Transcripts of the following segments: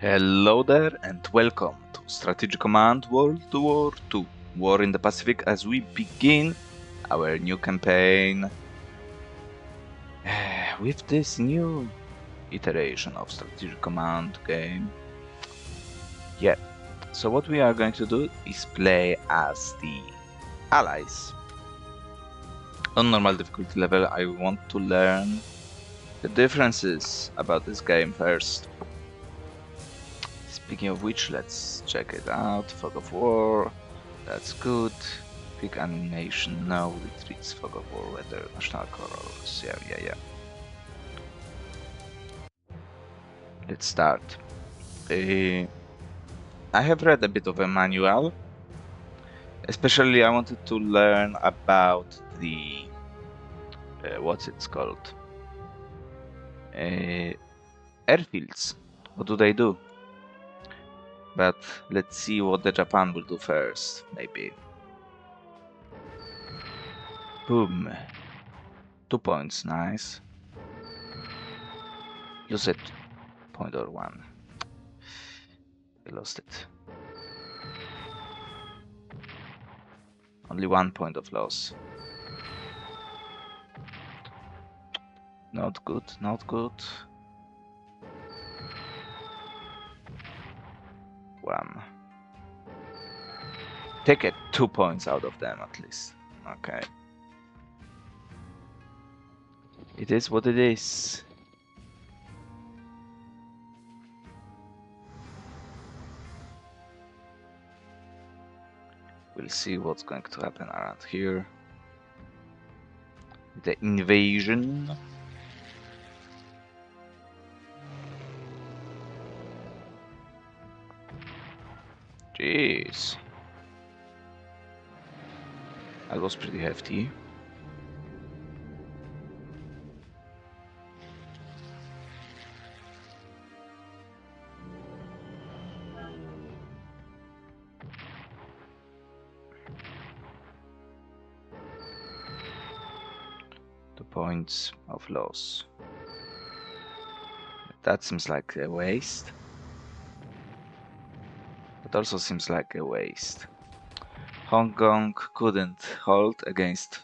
Hello there and welcome to Strategic Command WWII, War in the Pacific, as we begin our new campaign with this new iteration of Strategic Command game. Yeah, so what we are going to do is play as the Allies. On normal difficulty level, I want to learn the differences about this game first. Speaking of which, let's check it out. Fog of War, that's good. Quick animation, no retreats, Fog of War, weather, national colors, yeah. Let's start. I have read a bit of a manual. Especially I wanted to learn about the what's it called? Airfields. What do they do? But let's see what the Japan will do first, maybe. Boom. 2 points, nice. Lose it. Point or 1. I lost it. Only 1 point of loss. Not good, not good. 1. Take it 2 points out of them at least. Okay. It is what it is. We'll see what's going to happen around here. The invasion. Jeez. That was pretty hefty. Points of loss. That seems like a waste. That also seems like a waste. Hong Kong couldn't hold against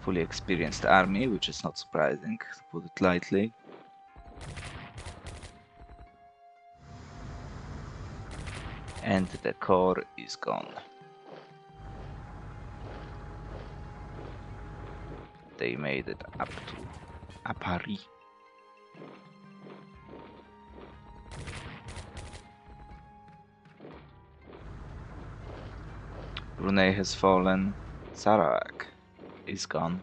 fully experienced army, which is not surprising, to put it lightly. And the core is gone. They made it up to Paris. Brunei has fallen. Sarawak is gone.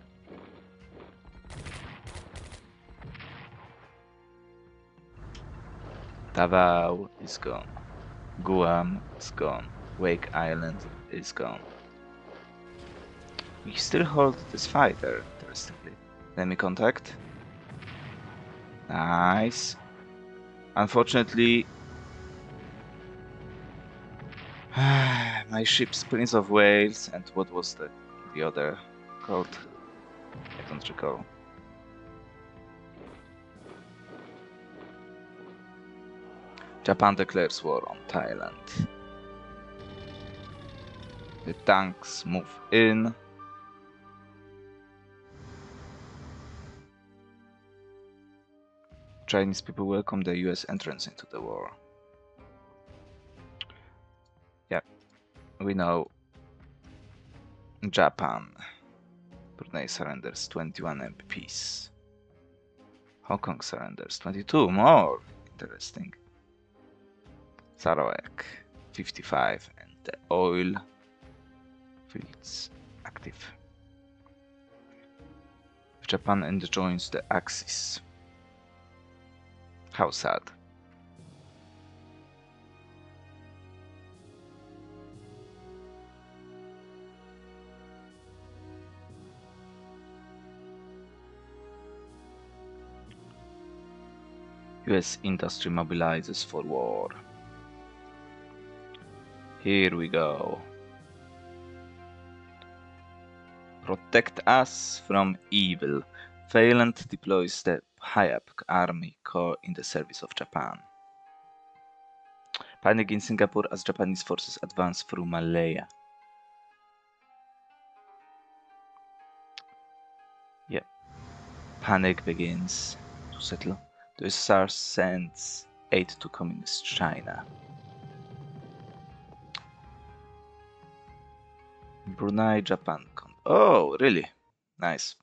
Davao is gone. Guam is gone. Wake Island is gone. We still hold this fighter, interestingly. Enemy contact. Nice. Unfortunately, my ship's Prince of Wales, and what was the other called? I don't recall. Japan declares war on Thailand. The tanks move in. Chinese people welcome the US entrance into the war. Yeah, we know. Japan. Brunei surrenders 21 MPs. Hong Kong surrenders 22 more. Interesting. Sarawak 55 and the oil fields active. Japan enjoins the Axis. How sad. US industry mobilizes for war. Here we go. Protect us from evil. Phalant deploys the Hayab Army Corps in the service of Japan. Panic in Singapore as Japanese forces advance through Malaya. Yeah. Panic begins to settle. The USSR sends aid to Communist China. Brunei, Japan. Oh, really? Nice.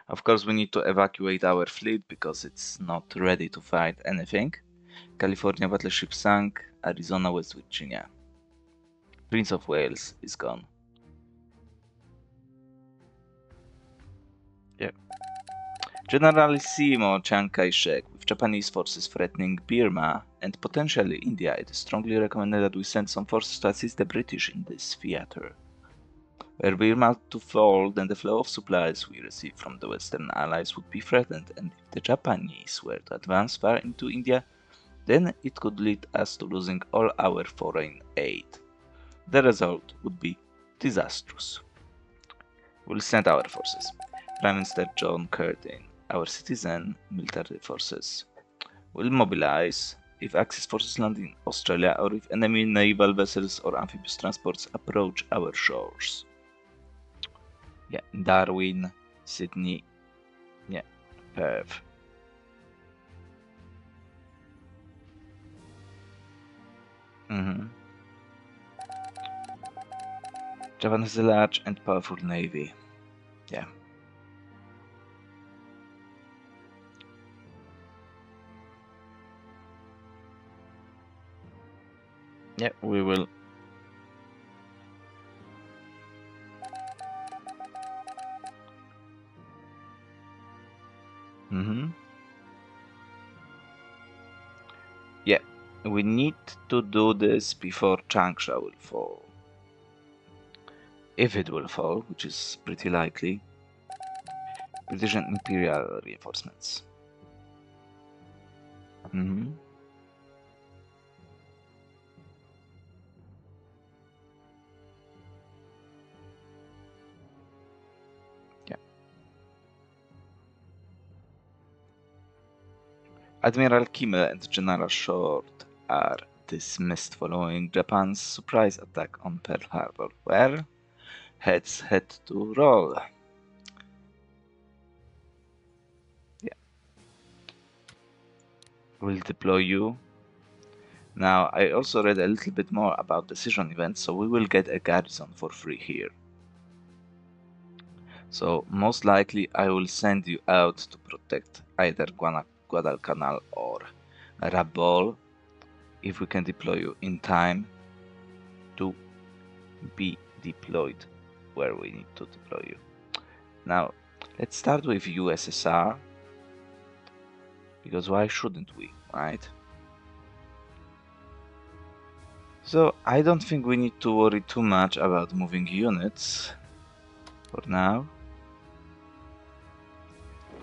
Of course, we need to evacuate our fleet because it's not ready to fight anything. California battleship sank. Arizona, West Virginia. Prince of Wales is gone. Yeah. Generalissimo Chiang Kai-shek, with Japanese forces threatening Burma and potentially India, it is strongly recommended that we send some forces to assist the British in this theater. Were Burma to fall, then the flow of supplies we receive from the Western Allies would be threatened, and if the Japanese were to advance far into India, then it could lead us to losing all our foreign aid. The result would be disastrous. We'll send our forces. Prime Minister John Curtin, our citizen military forces, will mobilize if Axis forces land in Australia or if enemy naval vessels or amphibious transports approach our shores. Yeah, Darwin, Sydney, yeah, Perth. Japan has a large and powerful navy. Yeah. Yeah, we will. Yeah, we need to do this before Changsha will fall. If it will fall, which is pretty likely. British and Imperial reinforcements. Yeah. Admiral Kimmel and General Short are dismissed following Japan's surprise attack on Pearl Harbor, where heads had to roll. Yeah. We'll deploy you. Now, I also read a little bit more about decision events, so we will get a garrison for free here. So, most likely I will send you out to protect either Guadalcanal or Rabaul, if we can deploy you in time to be deployed where we need to deploy you. Now, let's start with USSR, because why shouldn't we, right? So, I don't think we need to worry too much about moving units for now.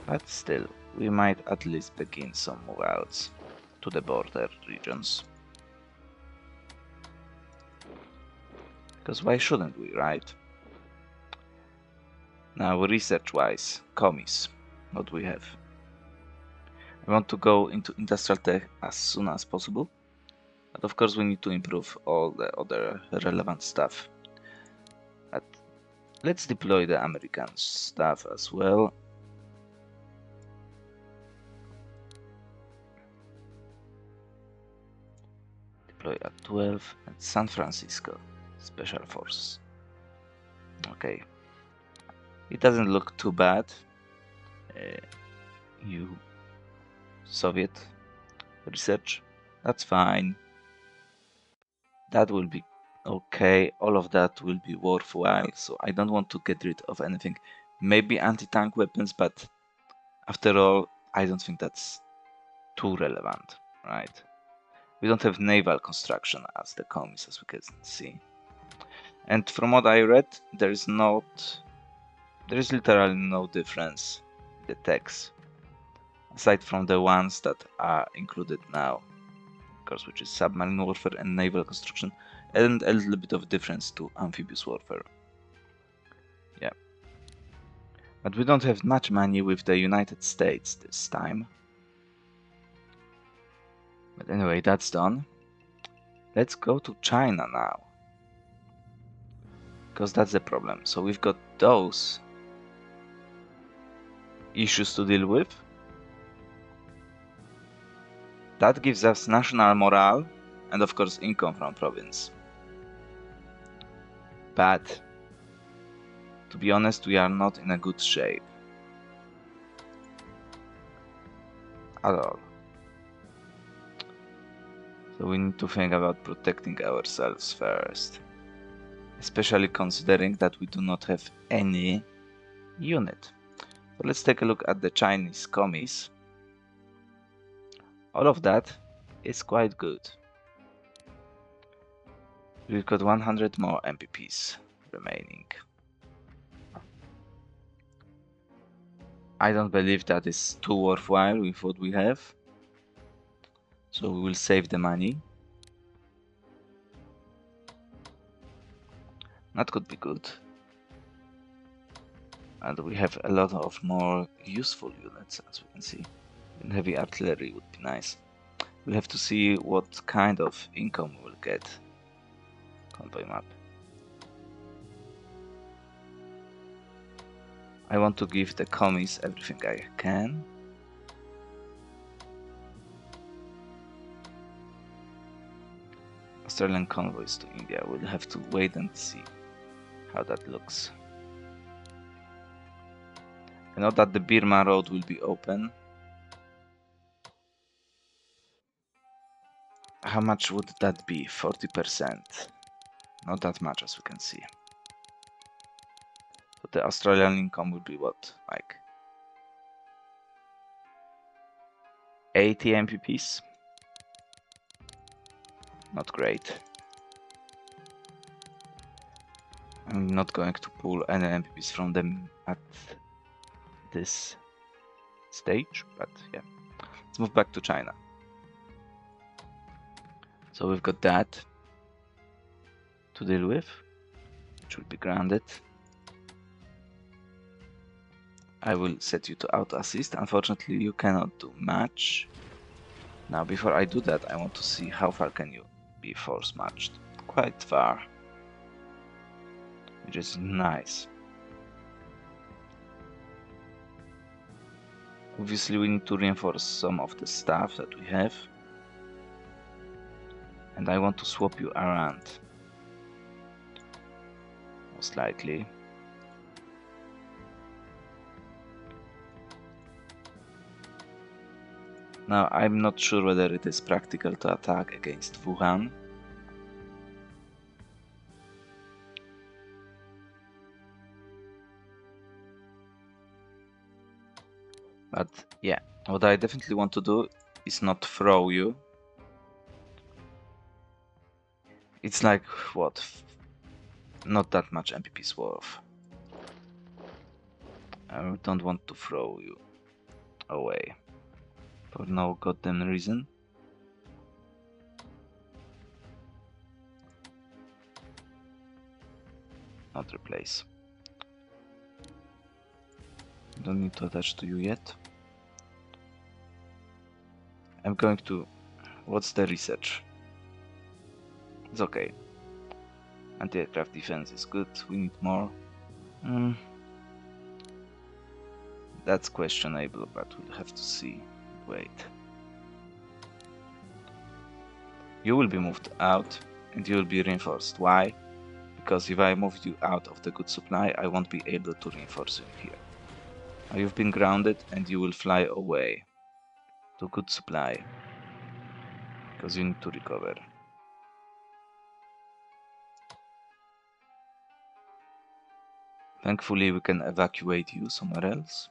But still, we might at least begin some move outs to the border regions. Because why shouldn't we, right? Now, research-wise, commies, what do we have? I want to go into industrial tech as soon as possible. But of course we need to improve all the other relevant stuff. But let's deploy the American stuff as well. Deploy at 12 at San Francisco. Special Forces. Okay. It doesn't look too bad. You Soviet research. That's fine. That will be okay. All of that will be worthwhile. So I don't want to get rid of anything. Maybe anti-tank weapons, but after all, I don't think that's too relevant, right? We don't have naval construction as the commies, as we can see. And from what I read, there is literally no difference in the techs, aside from the ones that are included now, of course, which is submarine warfare and naval construction, and a little bit of difference to amphibious warfare. Yeah. But we don't have much money with the United States this time. But anyway, that's done. Let's go to China now, because that's the problem. So we've got those issues to deal with. That gives us national morale and of course income from province. But to be honest, we are not in a good shape at all. So we need to think about protecting ourselves first, especially considering that we do not have any unit. So let's take a look at the Chinese commies. All of that is quite good. We've got 100 more MPPs remaining. I don't believe that is too worthwhile with what we have. So we will save the money. That could be good. And we have a lot of more useful units, as we can see. And heavy artillery would be nice. We'll have to see what kind of income we'll get. Convoy map. I want to give the commies everything I can. Australian convoys to India. We'll have to wait and see how that looks. I know that the Burma road will be open. How much would that be? 40%. Not that much, as we can see. So the Australian income will be what? Like 80 MPPs? Not great. I'm not going to pull any MPPs from them at this stage, but yeah. Let's move back to China. So we've got that to deal with, which will be granted. I will set you to auto assist. Unfortunately, you cannot do much. Now, before I do that, I want to see how far can you be force matched. Quite far, which is nice. Obviously, we need to reinforce some of the stuff that we have. And I want to swap you around. Most likely. Now, I'm not sure whether it is practical to attack against Wuhan. But yeah, what I definitely want to do is not throw you. It's like, what? Not that much MPP's worth. I don't want to throw you away for no goddamn reason. Not replace. Don't need to attach to you yet. I'm going to... What's the research? It's okay. Anti-aircraft defense is good. We need more. That's questionable, but we'll have to see. Wait. You will be moved out and you will be reinforced. Why? Because if I move you out of the good supply, I won't be able to reinforce you here. Now you've been grounded and you will fly away to good supply. Because you need to recover. Thankfully, we can evacuate you somewhere else.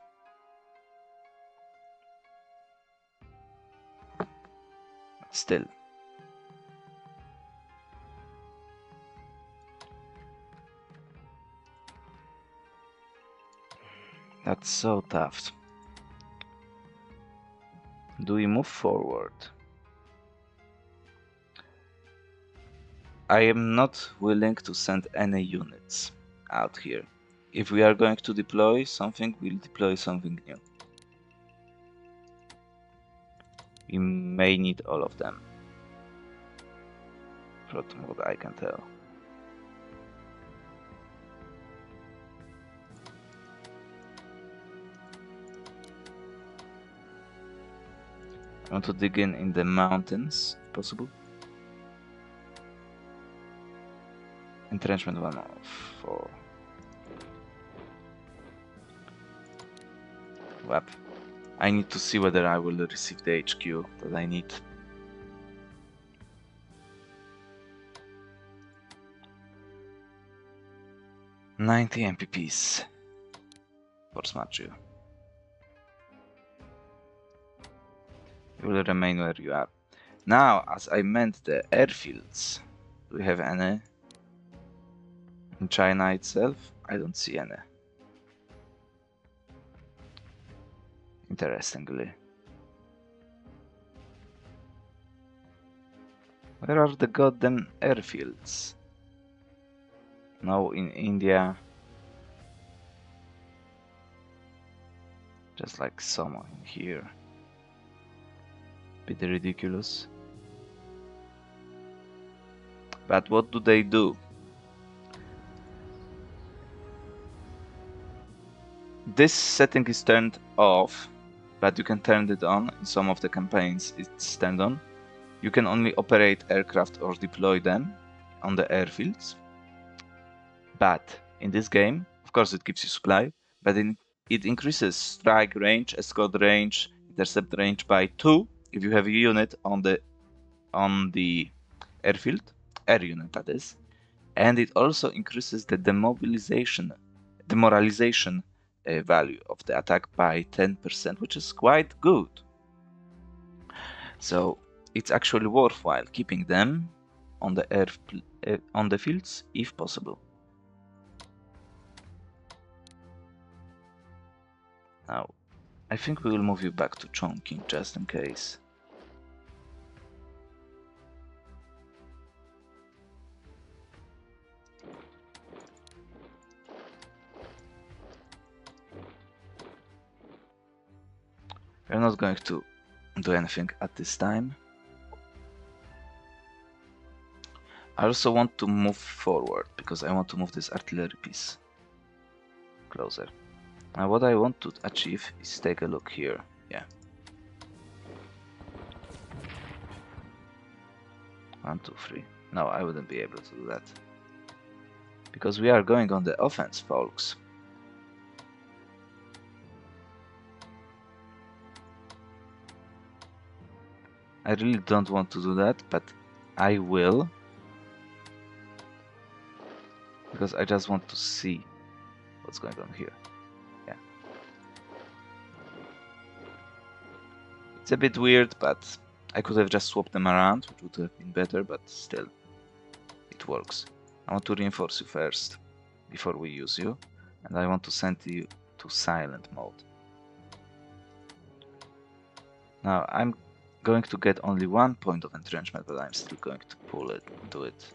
Still. That's so tough. Do we move forward? I am not willing to send any units out here. If we are going to deploy something, we'll deploy something new. We may need all of them. from what I can tell. I want to dig in the mountains, if possible. Entrenchment 1 of 4. Wap. I need to see whether I will receive the HQ that I need. $90 MPPs for Smatchu. You will remain where you are. Now, as I meant the airfields, do we have any in China itself? I don't see any. Interestingly. Where are the goddamn airfields? No, in India. Just like some here. Bit ridiculous. But what do they do? This setting is turned off, but you can turn it on. In some of the campaigns it's turned on. You can only operate aircraft or deploy them on the airfields. But in this game, of course it gives you supply, but it increases strike range, escort range, intercept range by 2 if you have a unit on the airfield, air unit that is, and it also increases the demoralization value of the attack by 10%, which is quite good. So it's actually worthwhile keeping them on the fields if possible. Now, I think we will move you back to Chongqing just in case. We're not going to do anything at this time. I also want to move forward because I want to move this artillery piece closer. Now what I want to achieve is take a look here. Yeah. 1, 2, 3. No, I wouldn't be able to do that. Because we are going on the offense, folks. I really don't want to do that, but I will. Because I just want to see what's going on here. Yeah. It's a bit weird, but I could have just swapped them around, which would have been better, but still, it works. I want to reinforce you first, before we use you, and I want to send you to silent mode. Now, I'm going to get only 1 point of entrenchment, but I'm still going to pull it, do it.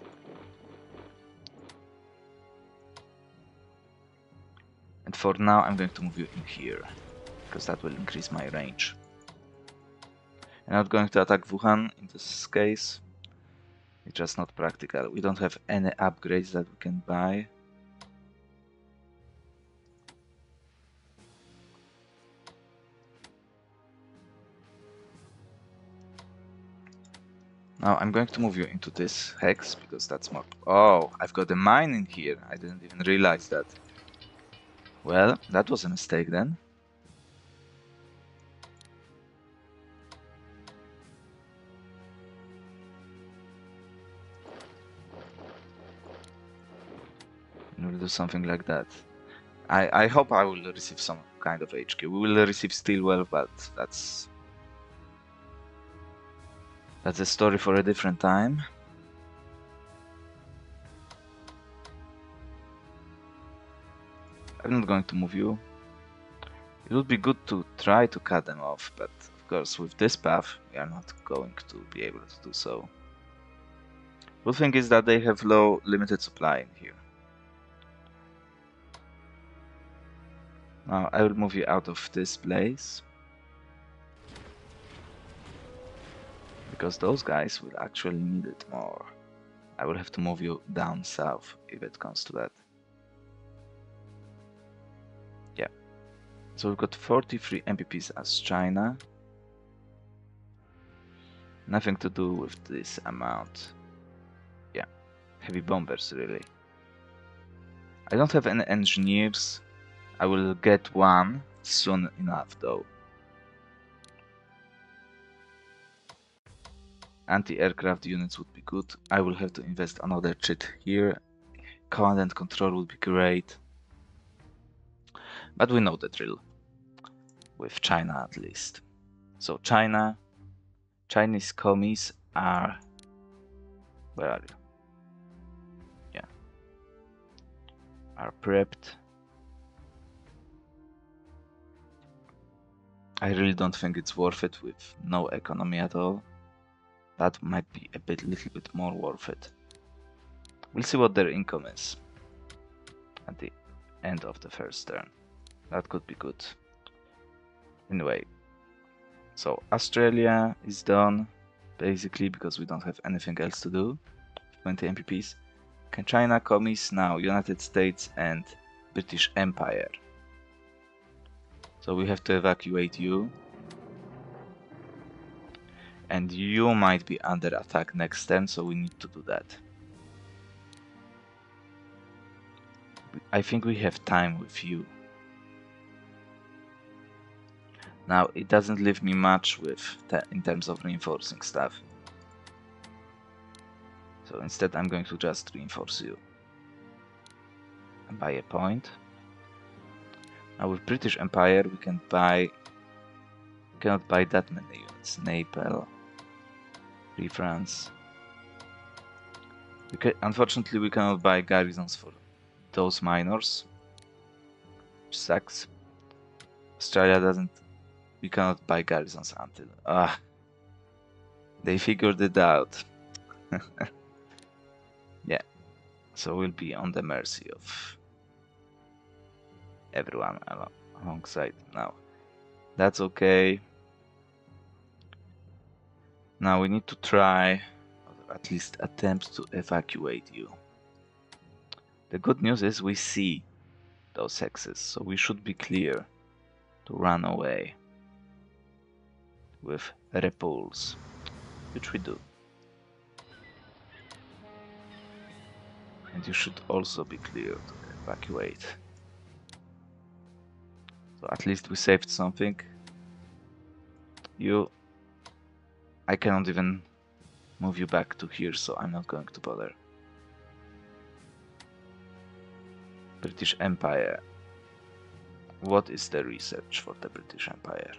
And for now, I'm going to move you in here, because that will increase my range. I'm not going to attack Wuhan in this case. It's just not practical. We don't have any upgrades that we can buy. Now I'm going to move you into this hex, because that's more... Oh, I've got a mine in here. I didn't even realize that. Well, that was a mistake then. We'll do something like that. I hope I will receive some kind of HQ. We will receive Steelwell, but that's a story for a different time. I'm not going to move you. It would be good to try to cut them off, but of course with this path we are not going to be able to do so. Good thing is that they have limited supply in here. Now I will move you out of this place, because those guys will actually need it more. I will have to move you down south if it comes to that. Yeah. So we've got 43 MPPs as China. Nothing to do with this amount. Yeah. Heavy bombers, really. I don't have any engineers. I will get one soon enough, though. Anti-aircraft units would be good. I will have to invest another chit here. Command and control would be great. But we know the drill. With China at least. So China, Chinese commies are... Where are you? Yeah. Are prepped. I really don't think it's worth it with no economy at all. That might be a little bit more worth it. We'll see what their income is at the end of the first turn. That could be good. Anyway, so Australia is done, basically, because we don't have anything else to do. 20 MPPs. Can China commies now? United States and British Empire. So we have to evacuate you. And you might be under attack next turn, so we need to do that. I think we have time with you. Now, it doesn't leave me much with in terms of reinforcing stuff. So instead I'm going to just reinforce you. And buy a point. Now with British Empire we can buy... We cannot buy that many units. Naples, Free France. Unfortunately we cannot buy garrisons for those minors. Which sucks. Australia doesn't... We cannot buy garrisons until... They figured it out. Yeah. So we'll be on the mercy of everyone alongside now. That's okay. Now we need to try, or at least attempt to evacuate you. The good news is we see those hexes, so we should be clear to run away with repulse, which we do. And you should also be clear to evacuate. So at least we saved something. You... I cannot even move you back to here, so I'm not going to bother. British Empire. What is the research for the British Empire?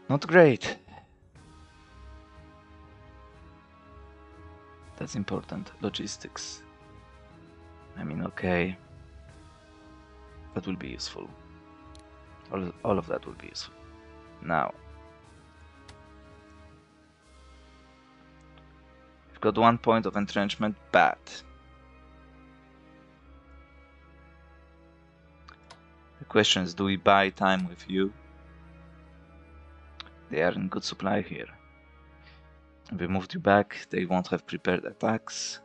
Not great. That's important. Logistics. I mean, okay. That will be useful. All of that will be useful. Now. We've got 1 point of entrenchment, but the question is, do we buy time with you? They are in good supply here. If we moved you back, they won't have prepared attacks.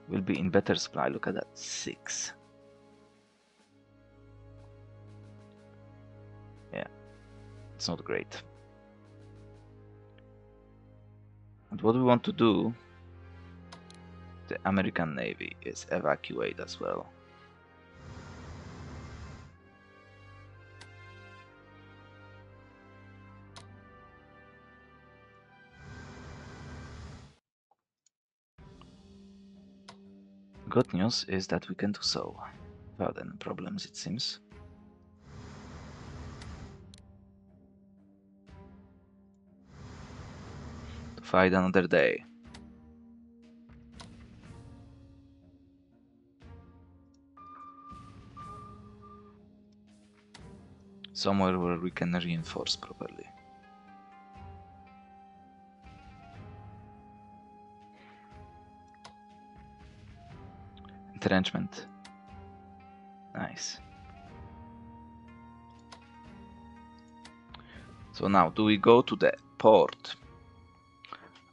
We'll be in better supply. Look at that, 6. Yeah, it's not great. And what we want to do, the American Navy, is evacuate as well. Good news is that we can do so without any problems, it seems. To fight another day. Somewhere where we can reinforce properly. Entrenchment. Nice. So now, do we go to the port?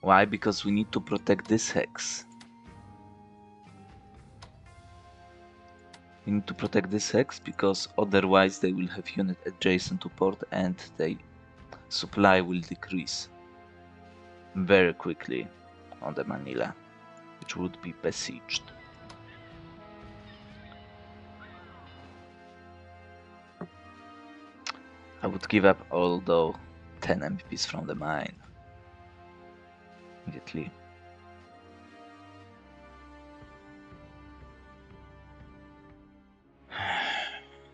Why? Because we need to protect this hex. We need to protect this hex because otherwise they will have unit adjacent to port and the supply will decrease very quickly on the Manila, which would be besieged. I would give up although 10 MPPs from the mine immediately.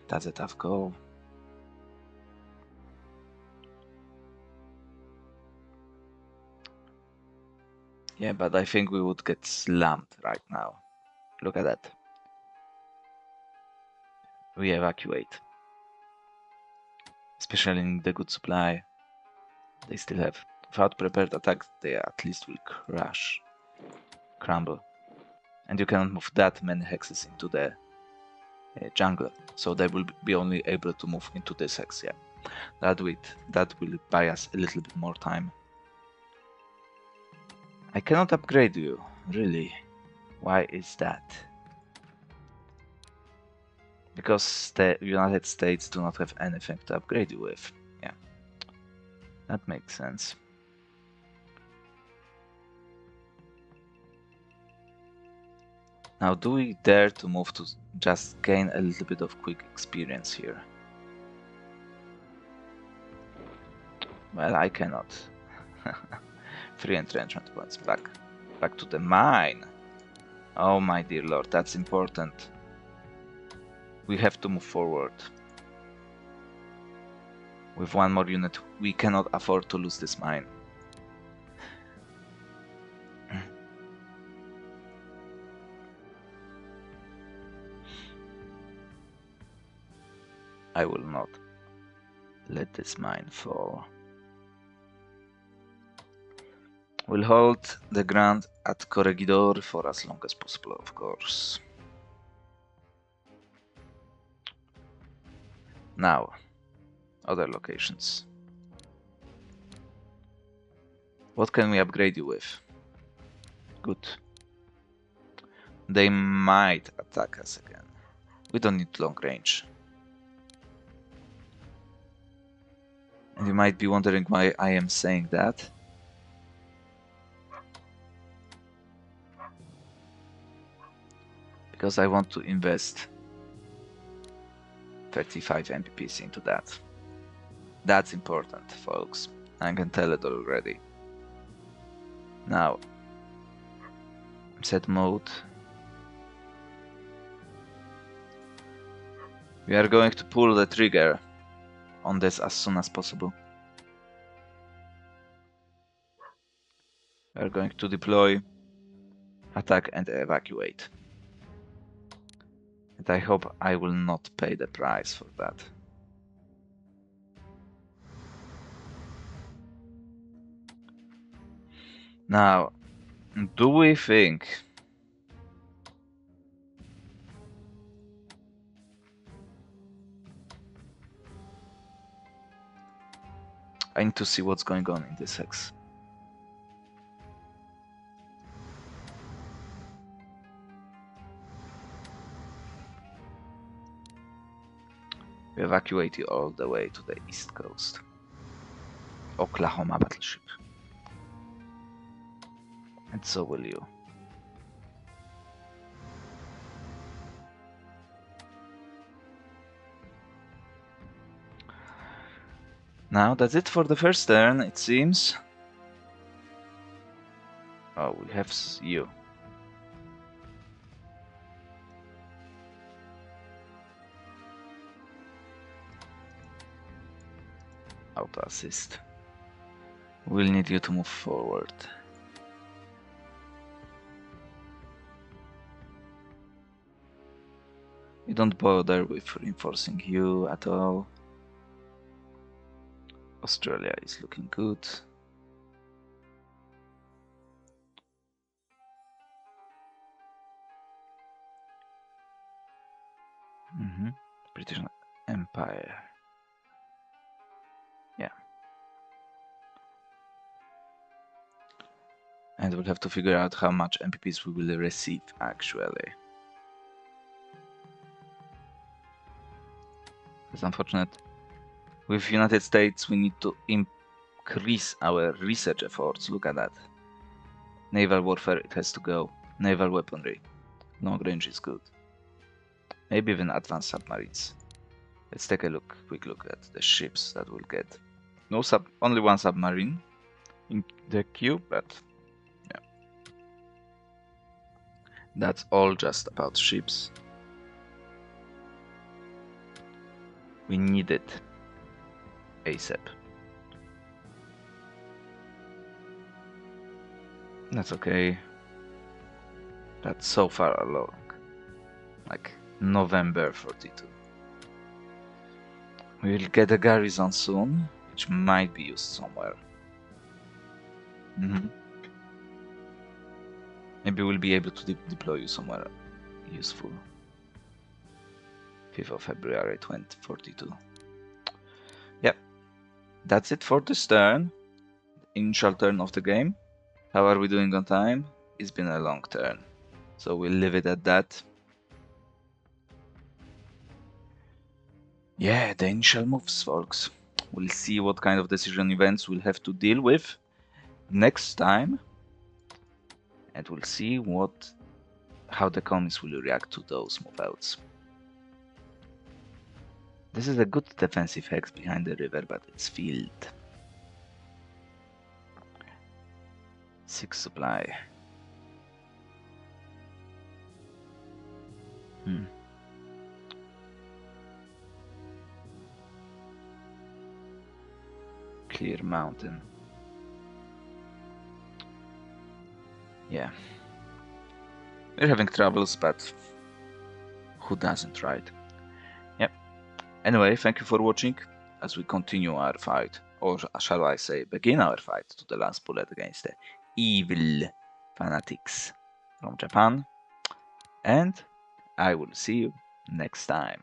That's a tough goal. Yeah, but I think we would get slammed right now. Look at that. We evacuate. Especially in the good supply they still have. Without prepared attacks, they at least will crumble. And you cannot move that many hexes into the jungle, so they will be only able to move into this hex. Yeah, that will buy us a little bit more time. I cannot upgrade you, really. Why is that? Because the United States do not have anything to upgrade you with. Yeah, that makes sense. Now, do we dare to move to just gain a little bit of quick experience here? Well, I cannot. 3 entrenchment points. Back to the mine. Oh my dear lord, that's important. We have to move forward. With one more unit, we cannot afford to lose this mine. I will not let this mine fall. We'll hold the ground at Corregidor for as long as possible, of course. Now, other locations. What can we upgrade you with? Good. They might attack us again. We don't need long range. And you might be wondering why I am saying that. Because I want to invest 35 MPPs into that. That's important, folks. I can tell it already. Now, set mode. We are going to pull the trigger on this as soon as possible. We are going to deploy, attack and evacuate. And I hope I will not pay the price for that. Now, do we think I need to see what's going on in this hex. We evacuate you all the way to the east coast. Oklahoma battleship. And so will you. Now that's it for the first turn, it seems. Oh, we have you. Auto assist. We'll need you to move forward. You don't bother with reinforcing you at all. Australia is looking good. British Empire. Yeah. And we'll have to figure out how much MPPs we will receive, actually. It's unfortunate. With United States, we need to increase our research efforts. Look at that. Naval warfare, it has to go. Naval weaponry. Long range is good. Maybe even advanced submarines. Let's take a quick look at the ships that we'll get. Only one submarine in the queue, but yeah. That's all just about ships. We need it ASAP. That's okay. That's so far along. Like November 42. We will get a garrison soon, which might be used somewhere. Maybe we'll be able to deploy you somewhere useful. 5th of February 2042. Yep. That's it for this turn. Initial turn of the game. How are we doing on time? It's been a long turn. So we'll leave it at that. Yeah, the initial moves, folks. We'll see what kind of decision events we'll have to deal with next time. And we'll see how the colonies will react to those move-outs. This is a good defensive hex behind the river, but it's filled. 6 supply. Clear mountain. Yeah. We're having troubles, but who doesn't, right? Yep. Anyway, thank you for watching as we continue our fight, or shall I say, begin our fight to the last bullet against the evil fanatics from Japan. And I will see you next time.